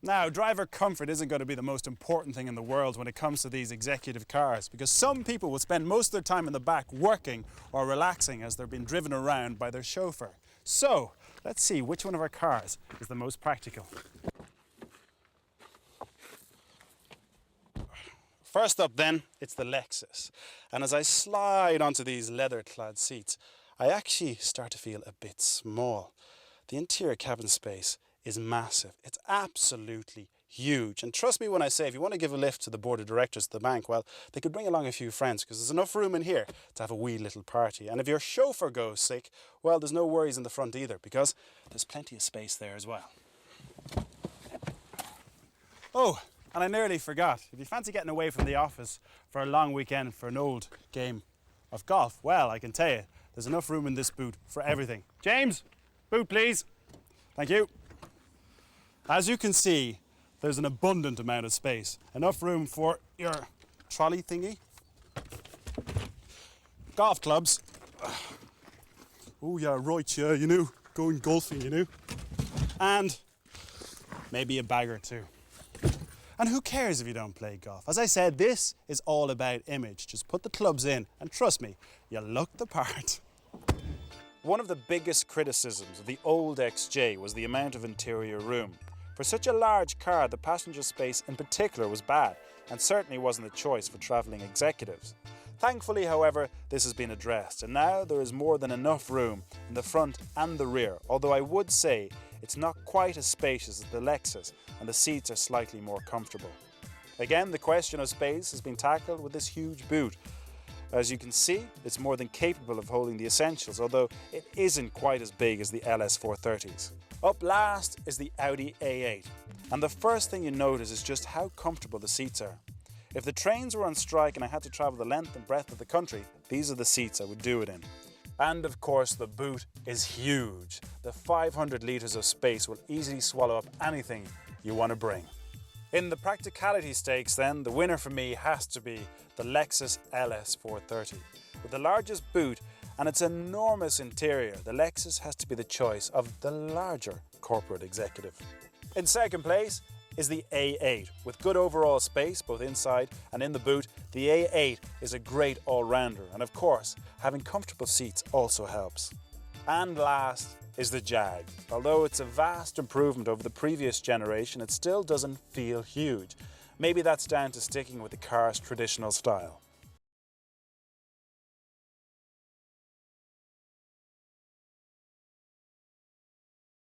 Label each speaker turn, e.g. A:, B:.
A: Now, driver comfort isn't going to be the most important thing in the world when it comes to these executive cars, because some people will spend most of their time in the back working or relaxing as they're being driven around by their chauffeur. So, let's see which one of our cars is the most practical. First up then, it's the Lexus. And as I slide onto these leather-clad seats, I actually start to feel a bit small. The interior cabin space is massive. It's absolutely huge. And trust me when I say, if you want to give a lift to the board of directors at the bank, well, they could bring along a few friends because there's enough room in here to have a wee little party. And if your chauffeur goes sick, well, there's no worries in the front either because there's plenty of space there as well. Oh, and I nearly forgot. If you fancy getting away from the office for a long weekend for an old game of golf, well, I can tell you, there's enough room in this boot for everything. James, boot please. Thank you. As you can see, there's an abundant amount of space. Enough room for your trolley thingy. Golf clubs. Oh yeah, right, yeah, you know, going golfing, you know. And maybe a bag or two. And who cares if you don't play golf? As I said, this is all about image. Just put the clubs in and trust me, you'll look the part. One of the biggest criticisms of the old XJ was the amount of interior room. For such a large car, the passenger space in particular was bad and certainly wasn't a choice for travelling executives. Thankfully, however, this has been addressed and now there is more than enough room in the front and the rear, although I would say it's not quite as spacious as the Lexus and the seats are slightly more comfortable. Again, the question of space has been tackled with this huge boot. As you can see, it's more than capable of holding the essentials, although it isn't quite as big as the LS430s. Up last is the Audi A8, and the first thing you notice is just how comfortable the seats are. If the trains were on strike and I had to travel the length and breadth of the country, these are the seats I would do it in. And of course the boot is huge. The 500 litres of space will easily swallow up anything you want to bring. In the practicality stakes then, the winner for me has to be the Lexus LS430. With the largest boot and its enormous interior, the Lexus has to be the choice of the larger corporate executive. In second place is the A8. With good overall space both inside and in the boot, the A8 is a great all-rounder, and of course, having comfortable seats also helps. And last is the Jag. Although it's a vast improvement over the previous generation, it still doesn't feel huge. Maybe that's down to sticking with the car's traditional style.